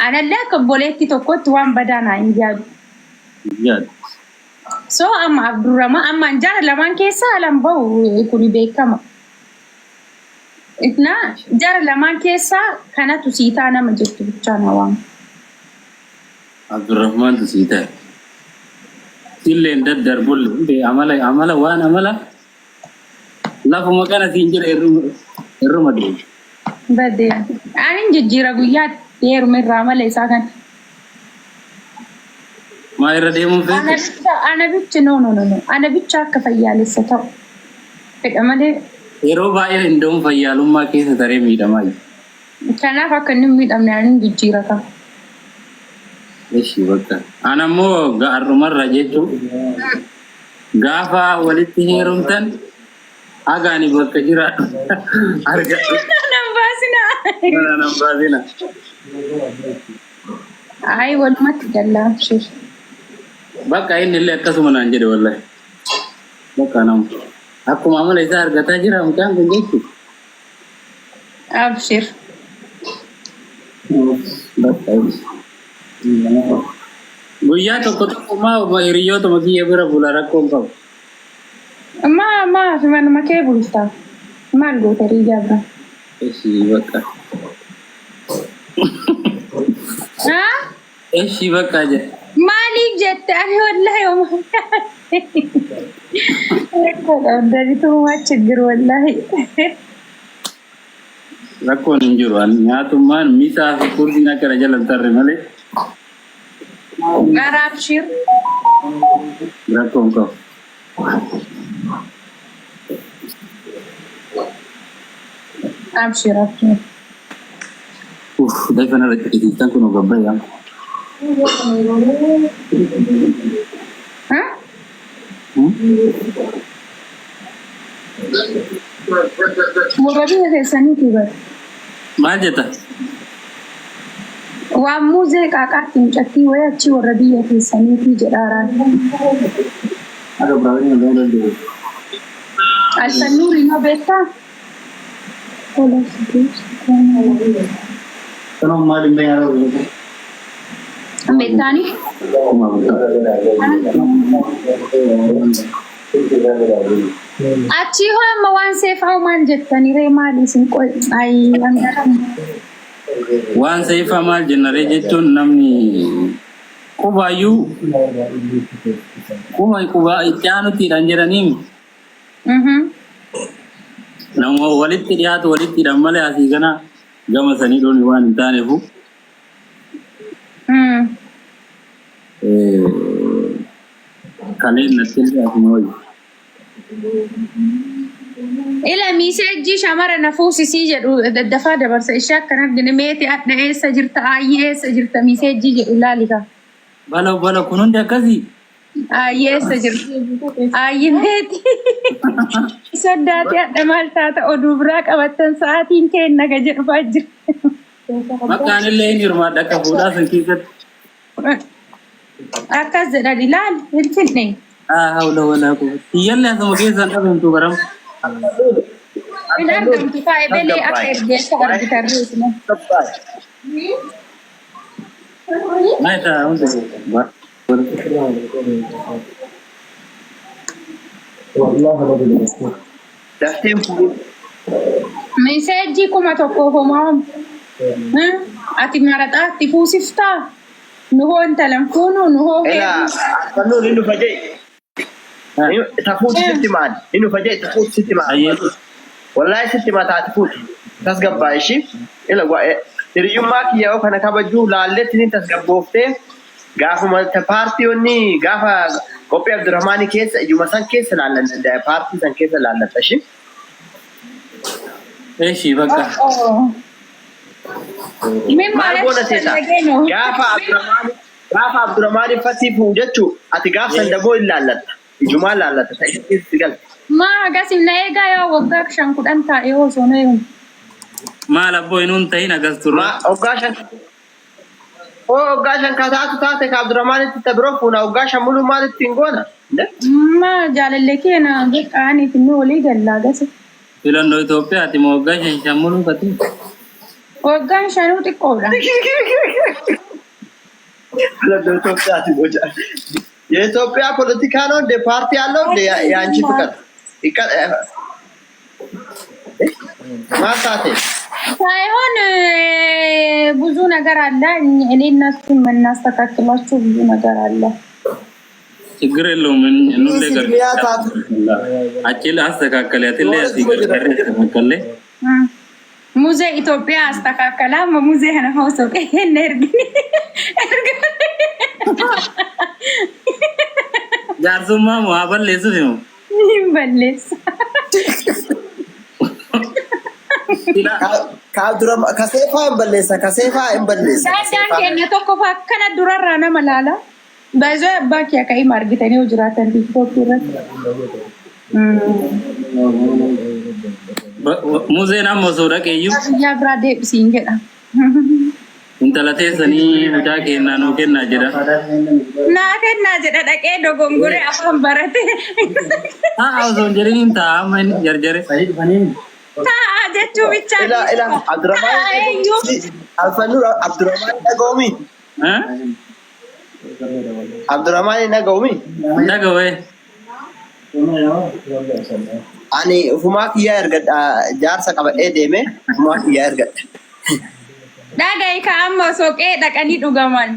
أنا لك بوليتي تكوت وان بدانا إنجاد so أما عبد الرحمن أما إنجار لمان كيسا لم بو يكوني بيكما إثنا جار لمان كيسا كانت تسيتا أنا مجدت بتشانا وان عبد الرحمن تسيتا اللي ندر دربول عمله وان عمله لا فما كان سينجر الرمادي بدي أنا جديرة قياد ير من رامل إساكن ما يردي من فين أنا بيتش نو أنا بيتش كفيال الستو أمالي يرو باير عندهم فيالهم ما كيس ترى ميدا ماي كان فكرني ميدا من أنا جديرة كا إيش بقى أنا مو قارمر رجيتو غافا ولتي هيرمتن أغاني بكجرا أرجع نباسنا أي والله تجلا شيء بقى إن اللي أكسمنا نجري والله بقى نام أكو ماما ليس أرجع تجرا مكان بنجيك أبشر بقى بويا تو كتو ما ويريو تو مكي يبرا بولا ركوم كم ما في من ما كيبل تا ما لقوا تريجا برا إيش بقى ها إيش بقى جا مالك جت أنا والله يوم dari tu macam ger wallahi ركون إنجروان يا تومان ميسا في كورسنا كراجا لنتر مالي Arab shir ركون كم أبشر ده كنا ركيتان كنا قبل يا ها وربيه في سنتي بس ما جتا وموزيك أكاتم جتي ويأتي وربيه في سنتي جداران ada berapa ni ada dua الفنور ما بيتا ولا سدوس kalau mau dimana ada بيتاني أتي هو موان سيف أو من جتني ريمالي سنقول أي أنجرم وان سيفا مال جنري جتون نمني kubayu kuba ityanu tiranjiranim namo walitti diatu walitti dammale asigana gama sani doni wan tane fu kale natilli asmoy إلى ميساجي شمر نفوسي سيجر الدفا دبر سيشاك كانت جنميتي أتنى سجرت آيه سجرت ميساجي جئلا لك bala kunun da kazi آيه سجرت آيه ميتي سداتي أتنى مالتاتا أدوبراك أبتن ساعتين كينا كجر فاجر makan اللي يرمى دكا فودا سنكيكت أكاز دلال الفنين حول ولا قوة يلا سمكي سنتم تو برام إن أردم كفاية بلي أخير جيسا أرد تريسنا ما يتا ميساجي كما تقوهم أتي مرات تفوسفتا نهو أنت لم كونوا نهو لا فنون إنه فجأة تفوت ست مان إنه فجأة تفوت ست مان والله ست ما تعرفوت تسقط بايشي إلا قا تريوم ما كيا وكنا كبجو لالتني تسقط بوفته قافوا ما تبارتي وني قافا كوبي عبد الرحمن كيس يوم سان كيس لالن ده بارتي سان كيس لالن تشي إيش بقى مين ما قافا عبد الرحمن فتي فوجتشو أتقاف سندبو إلا لالن جمال لالن تشي تقول ما قاسم نايجا يا وقاك شانكود أنت إيوه سونيهم ما لبو إنون تهينا قصدر ما أوقاشن كذا تاتك عبد الرحمن تبروفونا أوقاشن ملو ما تتنقونا ما جال اللي كنا جت أنا في النولي قال لا قاسم filan do Ethiopia ti mo ga shan shamulu kati ወጋን ሻኑ ጥቆላ የኢትዮጵያ ፖለቲካ ነው እንደ ፓርቲ ያለው እንደ ያንቺ ፍቅር ማሳቴ ሳይሆን ብዙ ነገር አለ። እኔ እነሱን የምናስተካክላቸው ብዙ ነገር አለ። ችግር የለውም። እንለቀቅ አጭል አስተካከለ ያትለ ሙዜ ኢትዮጵያ አስተካከላ ሙዜ ነው ሆሶ እርግ ጃርሱማ ሙአበል ለሱ ነው ይበለስ ከሴፋ እንበለሳ ዳዳን ከነ ቶኮ ፈከነ ዱራራና መላላ በዛ ባኪ ያካይ ማርግተኔ ወጅራተን ቲክቶክ ይረስ ሙዜና መሶዳ ከዩ ያ ብራዴ ሲንገዳ እንተላቴ ሰኒ ሙዳ ከና ነው ከና ጀዳ ናከና ጀዳ ደቄ ዶጎንጉሬ አፈን በረቴ አውዞን ጀሪን ታመን ጀርጀሬ ሰይድ በኒን ጀቹ ብቻ ኢላ አብዱራማን አልፈኑር አብዱራማን ነጎሚ አብዱራማን ነጎሚ ani huma kiya ergad jaarsa qabadhe deeme huma kiya ergad dagai ka amma soqee dhaqanii dhugaman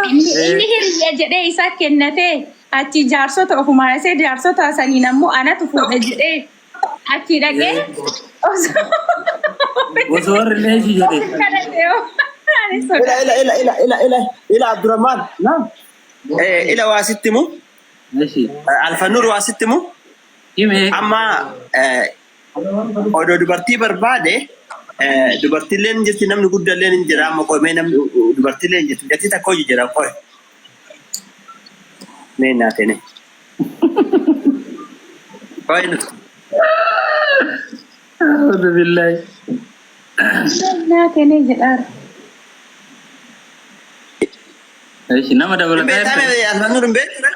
inni hiriya jedhee isa kennate achi jaarsota ofuma isee jaarsota saniin ammoo anatu fuudhe jedhee achi dhaqee osoo rileeshi jedhe ila Abdurrahman naam ila waasittimu alfanur waasittimu amma odo dubartii barbaade dubartiileen jirti namni guddalleen hin jira amma qoomee namni dubartiileen jirti jatti takko jira qoy nee naatene qoy a'udhu billahi naatene jedhar aishi nama dabalata alfanur beekna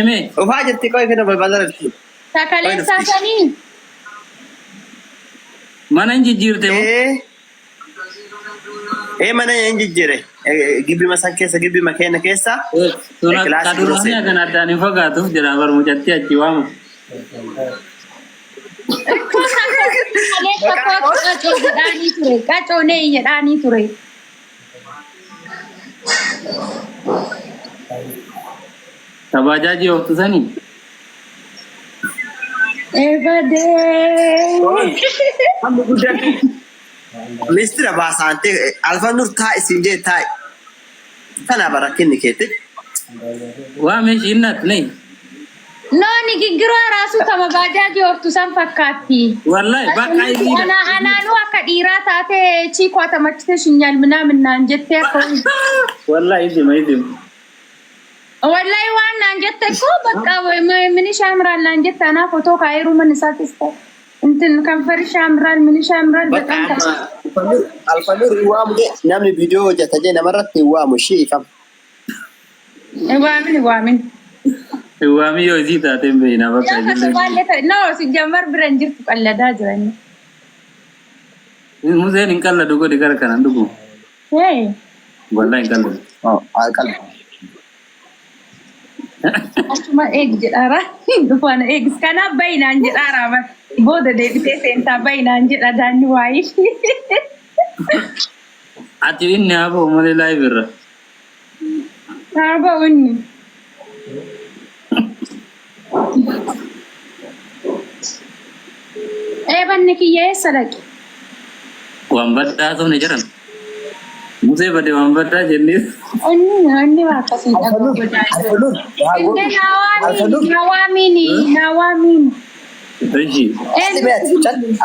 me ufaa jirti qoy kana balbala Sakalen sasani. Mana injijirte mo? Mana injijire. Gibi masan keessa gibi makena keessa. Tuna kaduranya kan ada ni fagatu jara bar mujatti achi wamu. Kaco ne jedhani ture. Tabajaji waktu sani. Evade. Mistira basante alfanur ta isinje ta kana barakin nikete Wa mesh innat nei. No ni gigiro rasu kama bajaji waktu san fakati. Wallahi baka ini. Ana nu akka dira taate chi kwata machite shinyal ምናምን አንጀቴ እኮ Wallahi idim. والله وانا انجت اكو بقى من شامرال انجت انا فوتو كايرو من ساتست انتن كنفر شامرال من شامرال بقى الفنور يوام دي نعمل فيديو جتجي نمرت يوام شي كم وامن Wami yo zita tembe na baka jille no si jamar branjir tukallada jirani muzen inkalla dugo di kar kanan dugo hey wallahi inkalla akal Asuma egg jedhara dufana egg kana bainaan jedhara ba boda deebitee seentaa bainaan jedha daanni waayi ati inni abo male live irra aba unni banni kiyee sadaqi wambadda to ne jaran Muse bade wambadda jenni Oni wakasi aku nawamini Rishi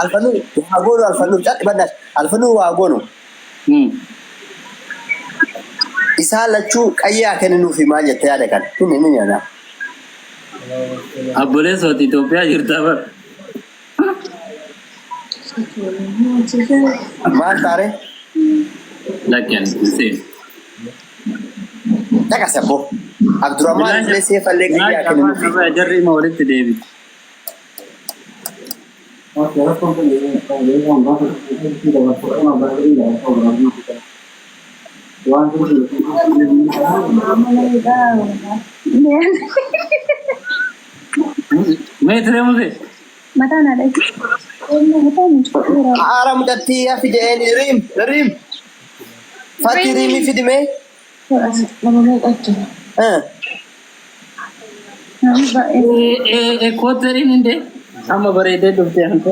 alfanur chat badas alfanur wagono isa lachu qayya kennu fi maal jette yaada kan inni yana abule soti Ethiopia jirta bar maal tare lakin same daga sabo Abdurrahman le se falle qayya kennu fi jarri mawrid devi Metre muze. Mata nada. Aram datti ya fi jeen rim. Fati rimi fi dime. Koterin inde. Amma barede dufte hanko.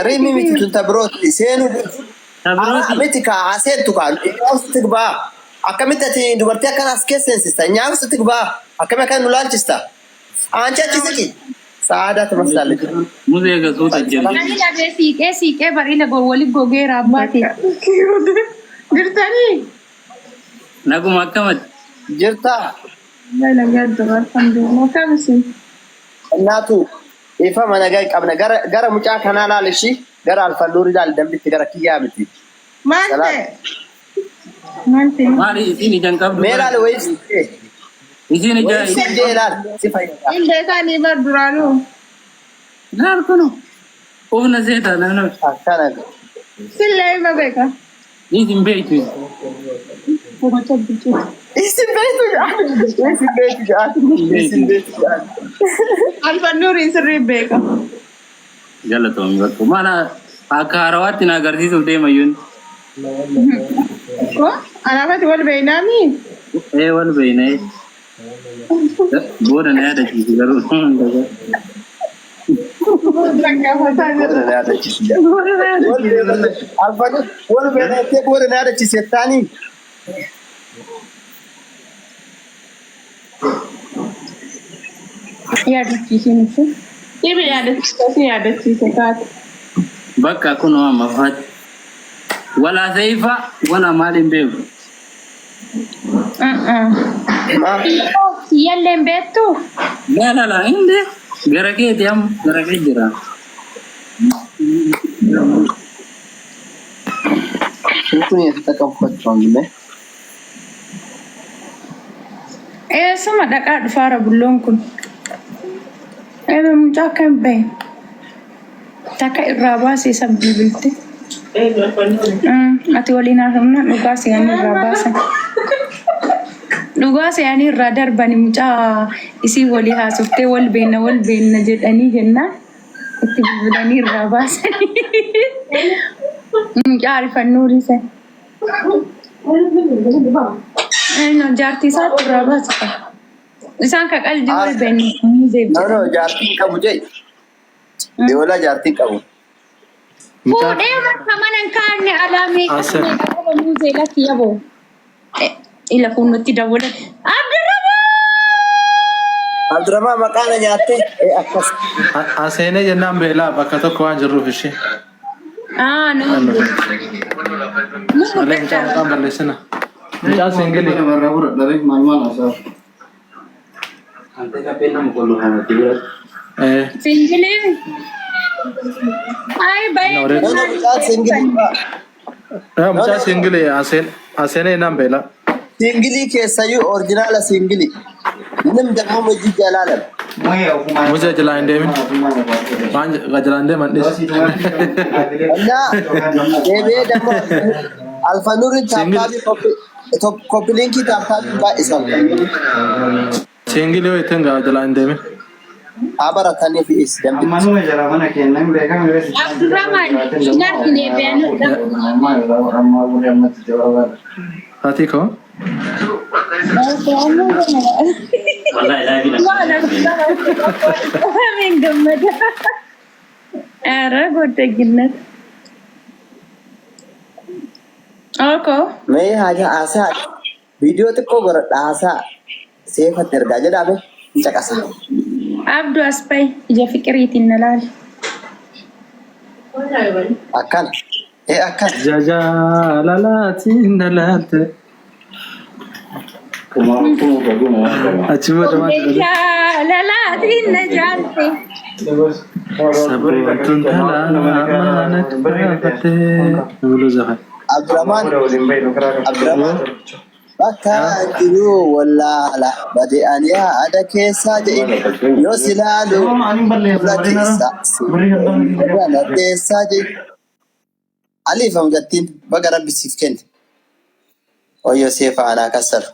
Rimi miti tunta broti senu. Tabroti. Miti ka asentu ka. Istigba. Akkamitati dubartii akkana as keesseensista nyaansu tigba akkami akka nulaalchista ancha chisiki saada tamasalalle Muze ga sota jira. Nani la siqee barila go wali gogeera abbaati. Girtani. Naguma akkamat. jirta Lala gadda alhamdulillah kamsi. እናቱ ifa mana gai qabna gara mucaa kanaa laalishi gara alfalluuri laal dambitti gara kiyyaa miti Mante. Mante. Mari isini jangkab dua. meelaal wayis Isini ja. jeelaal si fayyada Inde kani barduranu. Dar kono. Ofna zeta nana. akkana Sille ma beka. Isin beitu. Ko tabbitu. isin beetu jaan Alfa nuri sirri beka. Jalla to mi bakko. Mana akarawati na garsisu de mayun. Ko anafati wal bainami. Wal bayne. Boda na da ki garu daga. Ranga fatana. alfanu wal bene te bore na da ci settani Yaadachiisinsa. Ibi yaadachiise kaate. Bakka kuno mafat. Wala saifa wala malin beeku. Siyalleen beektu. La inde. Gara keeti am gara kee jira. Sutuni taqaffachuu angine Eessuma dhaqaa dhufaara bulloon kun. Mucaa kan bahe. Takka irraa baasee sabbii bilte. Ati waliin haasofnaan dhugaa se'anii irraa baasan. Dhugaa se'anii irraa darbani mucaa isii walii haasoftee wal beenna jedhanii jennaan itti bilbilanii irraa baasanii. Mucaa alfannuuri san. Jaartii isaatti irraa baasa. Isaan ka qalbii wal beenna. no jaartiin qabu jee deewala jaartiin qabu Fuudhee bakka mana hin kaanne alaamee qaba muuzee lakki yaboo. Ila kun nutti dawwala. Abdurrahman maqaana nyaatte akkas Aseenee jennaan beelaa bakka tokko waan jirruuf ishee. Malee mucaa maqaan balleessina. Mucaa singilii. Singilee. Ay baay'ee. Mucaa singilii aseenee jennaan beelaa. singilii keessayyuu orjinaala singilii nim jedhamu hojii jalaalan Mucaa jalaa hin deemin. Waan jalaa hin deeman dhis. annaa deebi'ee dammoo alfanuuriin taaptaabii koppiliinkii taaptaabii baay'isan Singilii yoo ittiin gaa jalaa hin deemin. haa barataniif is dambitti Abdurrahman narkine beeyanudha. Ati koo? Amin gammada. Ara goddaginat. Oko. mee haja haasaa viidiyoo xiqqoo godhadha haasaa seefatti ergaa jedhame hin caqasa Abdu Aspay ija fikiriitiin na laali. akkana akkana Jaalalaatiin na laalte. Achi booda maal jedhame? Jaalalaatiin na jaalte. Saboontuun dhalaa maanatti baafattee. Nuluu zafan. Abdurrahman Bakka jiru wallaala bade ani ada keessa jedhe yoo silaalu la keessa jedhe Aliif hamgattiin baga rabbi siif kenne. Oyyo seefa anaa kassaru.